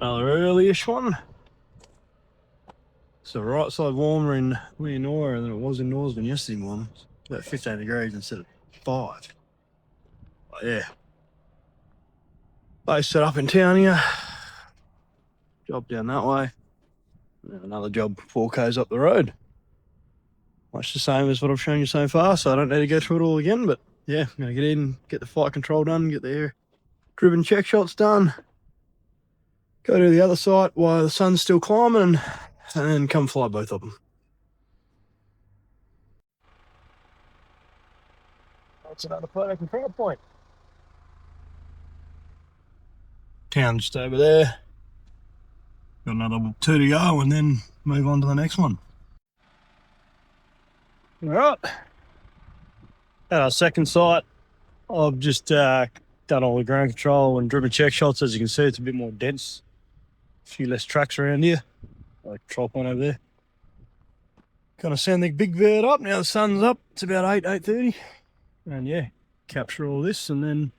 Another early-ish one. So right side warmer in Leonora than it was in Norseman yesterday morning. About 15 degrees instead of 5. But yeah. Base set up in town here. Job down that way. And another job 4k's up the road. Much the same as what I've shown you so far, so I don't need to go through it all again, but yeah, I'm gonna get in, get the flight control done, get the air driven check shots done, go to the other site while the sun's still climbing, and then come fly both of them. That's another photo control point. Town just over there. Got another 2 to go and then move on to the next one. All right. At our second site, I've just done all the ground control and driven check shots. As you can see, it's a bit more dense. A few less tracks around here. Like control point over there. Gonna send the big bird up. Now the sun's up. It's about 8:30. And yeah, capture all this and then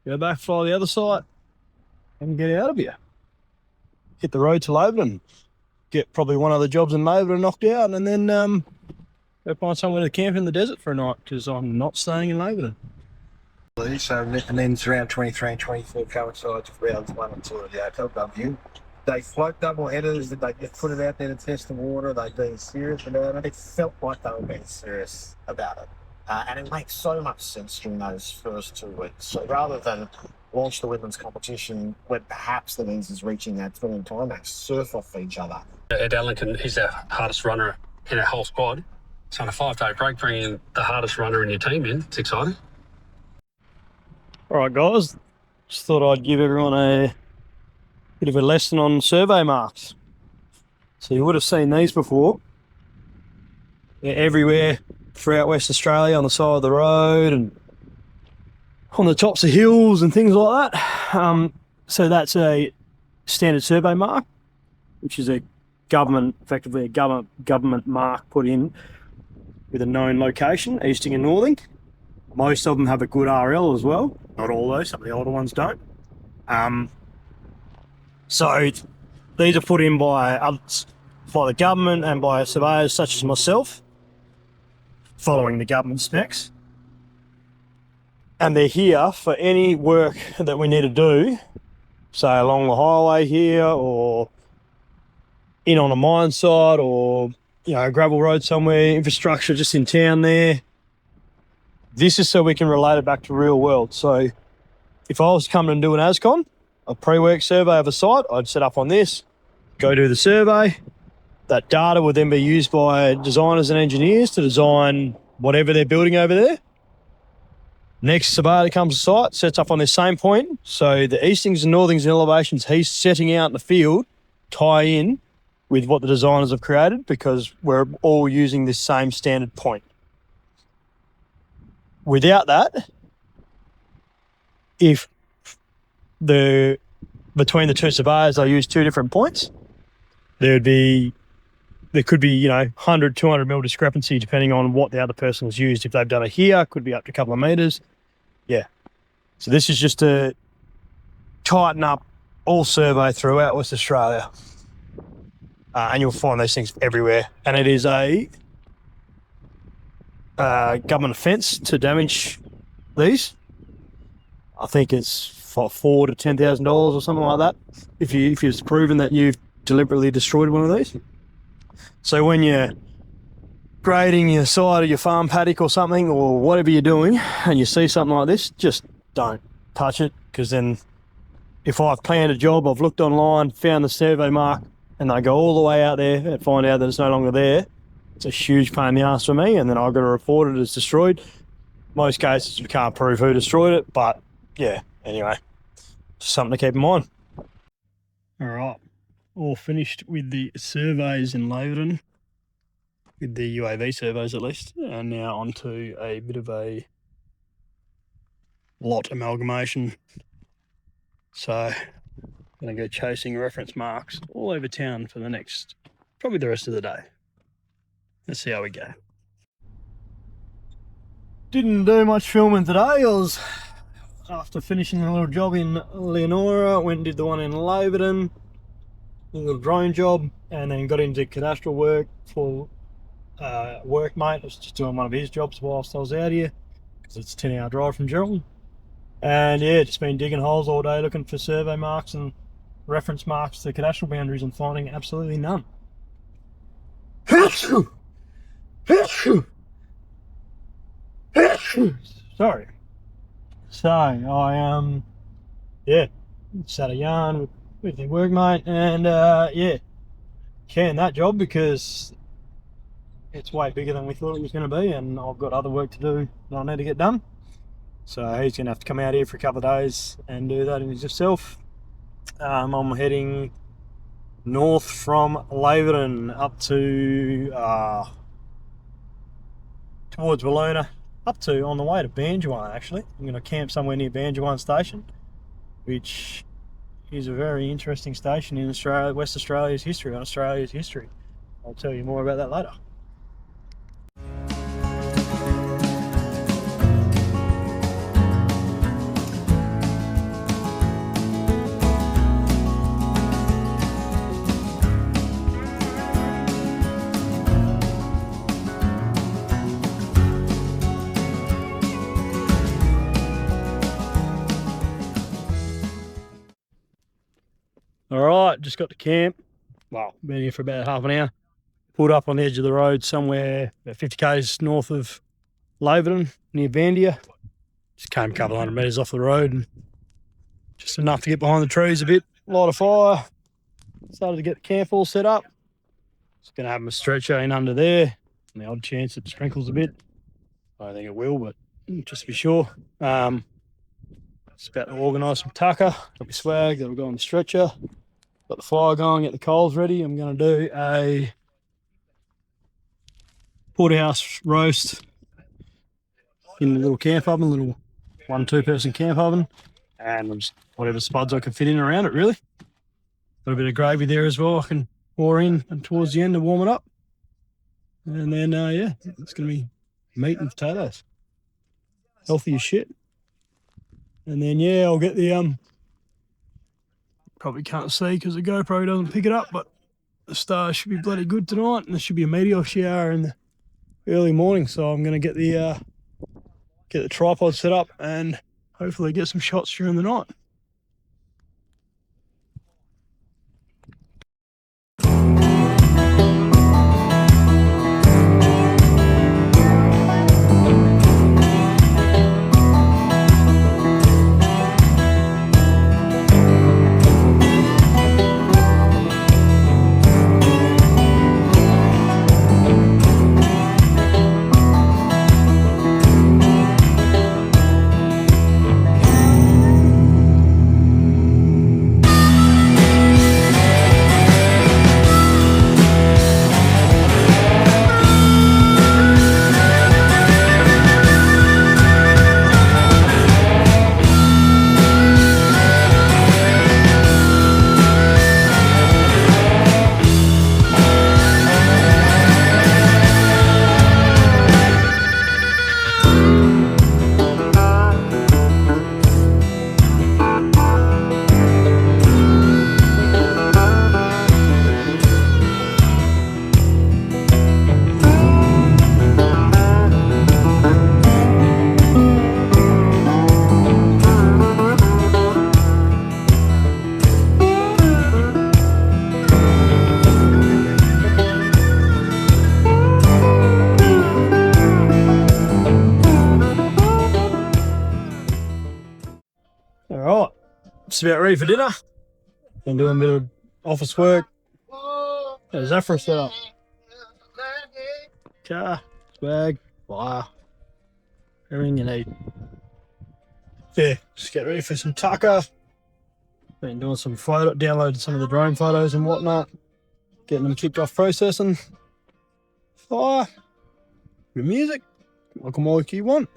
go back, fly the other site and get out of here. Hit the road to Laverton. Get probably one of the jobs in Laverton knocked out and then go find somewhere to camp in the desert for a night because I'm not staying in Laverton. So, and then it's around 23 and 24 coincides with rounds 1 and 2 of the AFLW. They float double headers, they just put it out there to test the water, they've been serious about it. It felt like they were being serious about it. And it makes so much sense during those first 2 weeks. So rather than launch the women's competition when perhaps the men's is reaching that thrilling climax, surf off each other. Ed Allen, he's our hardest runner in our whole squad. So on a 5-day break, bringing the hardest runner in your team in, it's exciting. All right, guys. Just thought I'd give everyone a bit of a lesson on survey marks. So you would have seen these before. They're everywhere throughout West Australia on the side of the road and on the tops of hills and things like that. So that's a standard survey mark, which is effectively a government mark put in with a known location, easting and northing. Most of them have a good RL as well. Not all though, some of the older ones don't. So these are put in by the government and by surveyors such as myself, following the government specs. And they're here for any work that we need to do, say along the highway here or in on a mine site or a gravel road somewhere, infrastructure just in town there. This is so we can relate it back to real world. So if I was to come and do an ASCON, a pre-work survey of a site, I'd set up on this, go do the survey. That data would then be used by designers and engineers to design whatever they're building over there. Next surveyor comes to site, sets up on this same point. So the eastings and northings and elevations he's setting out in the field tie in with what the designers have created because we're all using this same standard point. Without that, if between the two surveyors they use 2 different points, there could be 100, 200 mil discrepancy depending on what the other person has used. If they've done it here, could be up to a couple of meters. Yeah. So this is just to tighten up all survey throughout West Australia. And you'll find these things everywhere. And it is a government offence to damage these. I think it's for $4,000 to $10,000 or something like that. If it's proven that you've deliberately destroyed one of these. So when you're grading your side of your farm paddock or something or whatever you're doing and you see something like this, just don't touch it, because then if I've planned a job, I've looked online, found the survey mark, and I go all the way out there and find out that it's no longer there, it's a huge pain in the ass for me, and then I've got to report it as destroyed. Most cases we can't prove who destroyed it, but yeah, anyway, just something to keep in mind. All right, all finished with the surveys in Laverton, with the UAV surveys at least, and now onto a bit of a lot amalgamation. So I'm going to go chasing reference marks all over town for the next, probably the rest of the day. Let's see how we go. Didn't do much filming today. After finishing a little job in Leonora, went and did the one in Laverton. a little drone job, and then got into cadastral work for workmate. I was just doing one of his jobs whilst I was out here, because it's a 10-hour drive from Geraldton. And yeah, just been digging holes all day, looking for survey marks and reference marks to cadastral boundaries, and finding absolutely none. Sorry. So I yeah, sat a yarn with the workmate, and yeah, canned that job because it's way bigger than we thought it was going to be, and I've got other work to do that I need to get done. So he's going to have to come out here for a couple of days and do that in himself. I'm heading north from Laverton up to towards Leonora, up to on the way to Bandya. Actually, I'm going to camp somewhere near Bandya station, which is a very interesting station in Australia, West Australia's history, on Australia's history. I'll tell you more about that later. Alright, just got to camp. Well, been here for about half an hour. Pulled up on the edge of the road somewhere about 50 k's north of Laverton, near Bandya. Just came a couple hundred metres off the road, and just enough to get behind the trees a bit, light a fire. Started to get the camp all set up. Just going to have my stretcher in under there, on the odd chance it sprinkles a bit. I don't think it will, but just to be sure. Just about to organise some tucker. Got my swag that'll go on the stretcher. Got the fire going, get the coals ready. I'm going to do a porterhouse roast in the little camp oven, little 1-2 person camp oven, and just whatever spuds I can fit in around it, really. Got a bit of gravy there as well I can pour in and towards the end to warm it up. And then, yeah, it's going to be meat and potatoes. Healthy as shit. And then, yeah, I'll get the, probably can't see because the GoPro doesn't pick it up, but the stars should be bloody good tonight, and there should be a meteor shower in the early morning. So I'm going to get the tripod set up and hopefully get some shots during the night. Alright, just about ready for dinner. Been doing a bit of office work. There's Zephyr set up. Car, swag, fire, everything you need. Yeah, just get ready for some tucker. Been doing some downloading some of the drone photos and whatnot. Getting them kicked off processing. Fire, bit of music, like them all you want.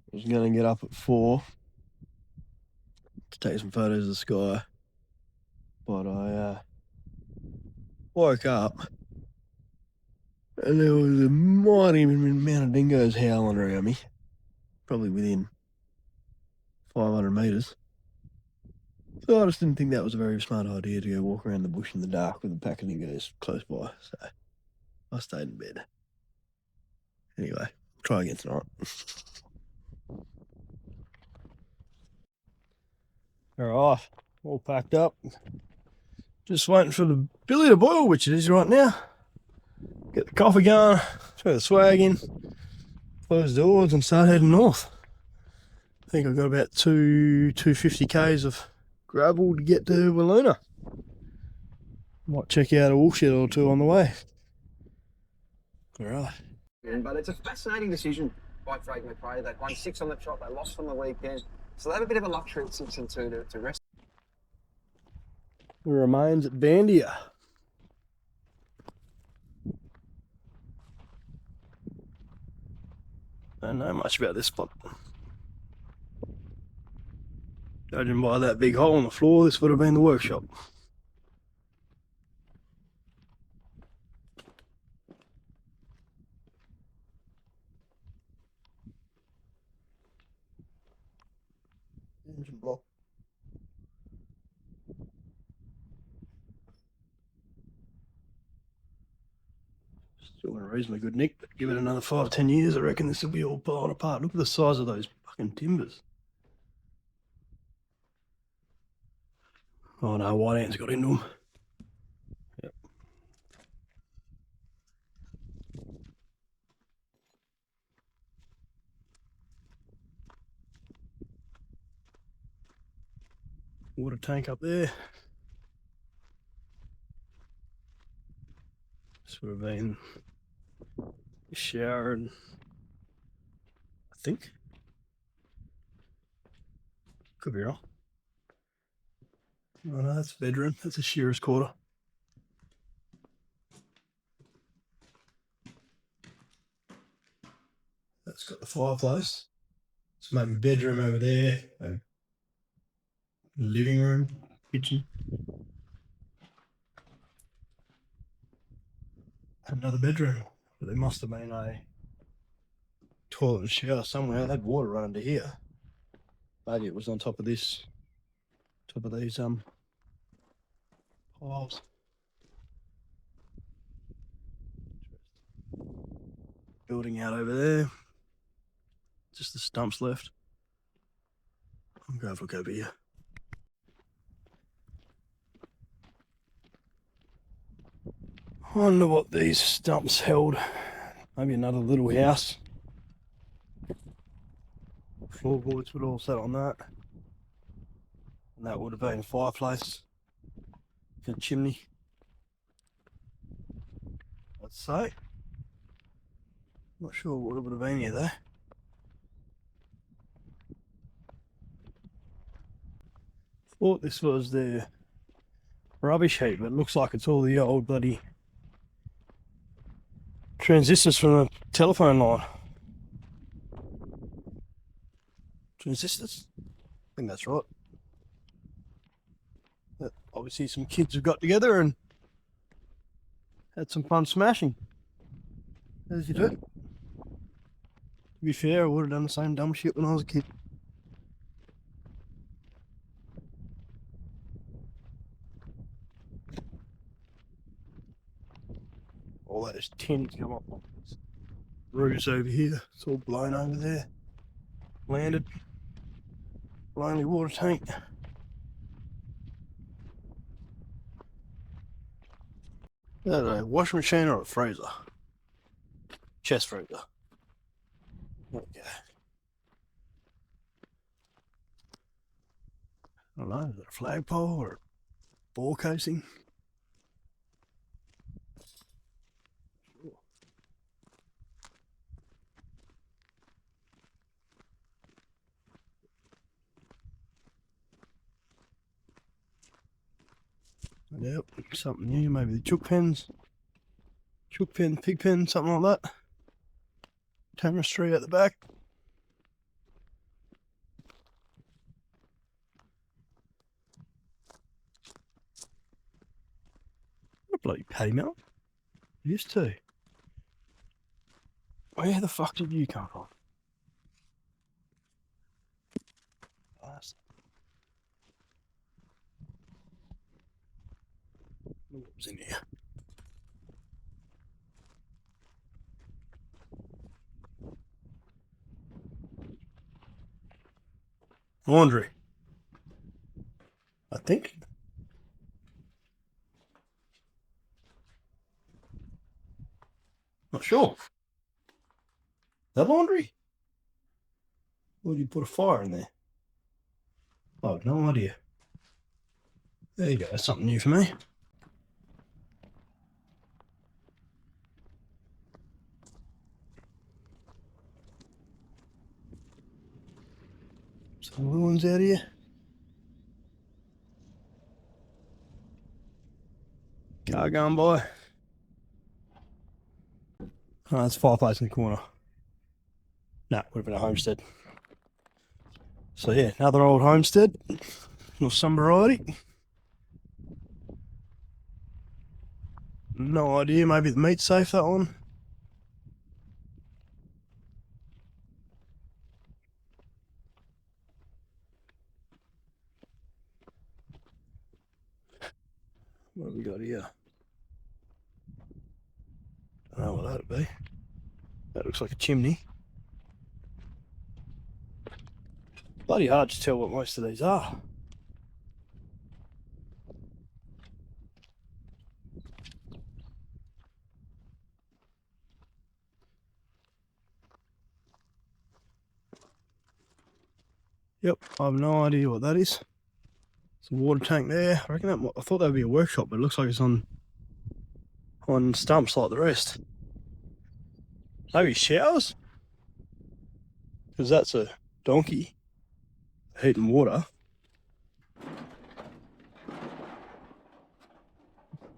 I was going to get up at 4 to take some photos of the sky, but I woke up and there was a mighty amount of dingoes howling around me. probably within 500 metres. So I just didn't think that was a very smart idea to go walk around the bush in the dark with a pack of dingoes close by. So I stayed in bed. Anyway, try again tonight. All right, all packed up. Just waiting for the billy to boil, which it is right now. Get the coffee going, throw the swag in, close the doors and start heading north. I think I've got about 250 k's of gravel to get to Leonora. Might check out a woolshed or two on the way. All right. But it's a fascinating decision by Craig McRae. They won 6 on the trot, they lost on the weekend. So they have a bit of a luxury at 6 and 2 to rest. The remains at Bandya. Don't know much about this spot. Judging by that big hole in the floor, this would have been the workshop. Engine block. Still in a reasonably good nick, but give it another 5-10 years, I reckon this will be all blown apart. Look at the size of those fucking timbers. Oh no, white ants got into them. Yep. Water tank up there. This would have been a shower and I think. Could be wrong. Oh no, that's a bedroom. That's a shearer's quarter. That's got the fireplace. So maybe bedroom over there. Living room, kitchen. Another bedroom. But there must have been a toilet and shower somewhere. It had water running to here. Maybe it was on top of this, top of these piles. Building out over there. Just the stumps left. I'm going to have a look over here. I wonder what these stumps held. Maybe another little house. Floorboards would all sit on that. And that would have been a fireplace. A chimney. I'd say. Not sure what it would have been here though. Thought this was the rubbish heap, but it looks like it's all the old bloody transistors from the telephone line. Transistors? I think that's right. But obviously some kids have got together and had some fun smashing. As you do. To be fair, I would have done the same dumb shit when I was a kid. All those tins come up on this roofs over here. It's all blown over there. Landed. Lonely water tank. I don't know, washing machine or a freezer? Chest freezer. Okay. I don't know, is it a flagpole or a ball casing? Yep, something new, maybe the chook pens, pig pen, something like that. Tapestry at the back. What a bloody paddy melt. Used to. Where the fuck did you come from? What was in here? Laundry. I think. Not sure. That laundry? Or did you put a fire in there? I have no idea. There you go, that's something new for me. Some little ones out here. Car going by. Oh, that's a fireplace in the corner. No, would have been a homestead. So yeah, another old homestead. Or some variety. No idea, maybe the meat's safe, that one. What have we got here? Don't know what that'd be. That looks like a chimney. Bloody hard to tell what most of these are. Yep, I have no idea what that is. It's a water tank there. I reckon that I thought that would be a workshop, but it looks like it's on stumps like the rest. Maybe showers? Because that's a donkey heating water.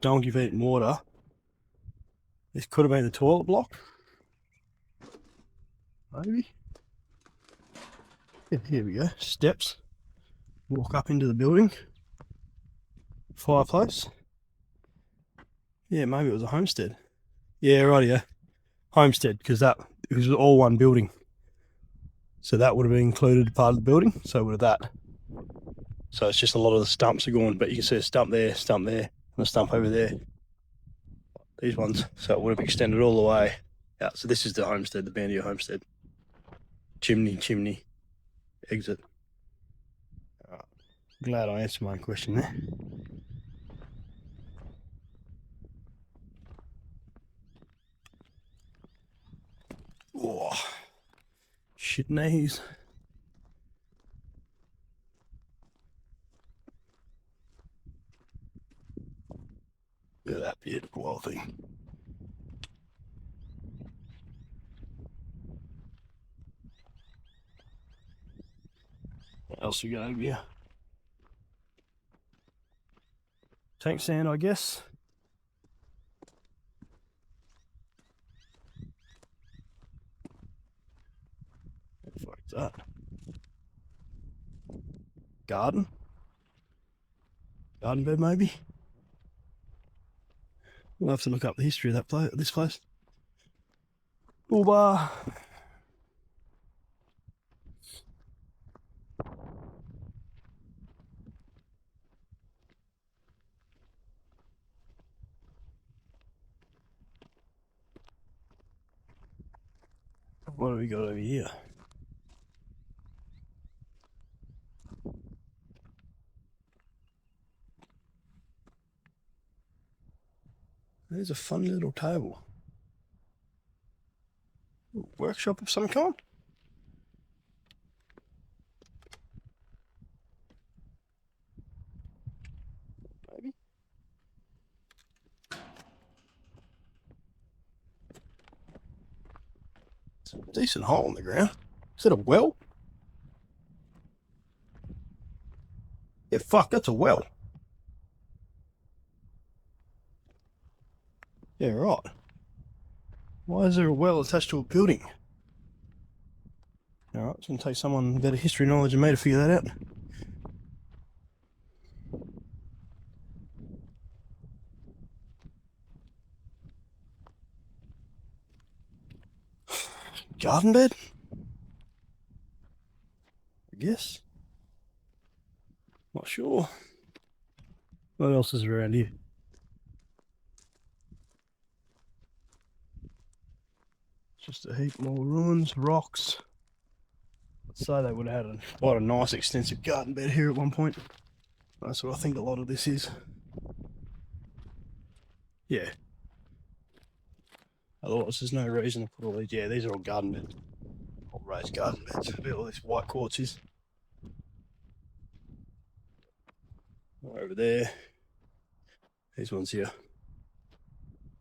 Donkey heating water. This could have been the toilet block. Maybe. Yeah, here we go. Steps. Walk up into the building. Fireplace. Yeah, maybe it was a homestead. Yeah, right here. Homestead, because it was all one building. So that would have been included part of the building. So would have that. So it's just a lot of the stumps are gone, but you can see a stump there, and a stump over there. These ones. So it would have extended all the way. Yeah, so this is the homestead, the Bandya homestead. Chimney, exit. Glad I answered my question there. Oh, shit knees. Look at that beautiful old thing. What else we got over here? Tank stand, I guess. What the fuck is that? Garden? Garden bed, maybe? We'll have to look up the history of this place. Bull bar. What have we got over here? There's a fun little table. Workshop of some kind? Maybe. It's a decent hole in the ground. Is that a well? Yeah, fuck, that's a well. Yeah, right. Why is there a well attached to a building? Alright, it's going to take someone with better history knowledge than me to figure that out. Garden bed? I guess. Not sure. What else is around here? Just a heap more ruins, rocks. I'd say they would have had quite a nice extensive garden bed here at one point. That's what I think a lot of this is. Yeah. Otherwise, there's no reason to put all these. Yeah, these are all garden beds. All raised garden beds. Look at all this white quartz is. Over there. These ones here.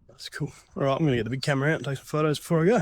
That's cool. All right, I'm going to get the big camera out and take some photos before I go.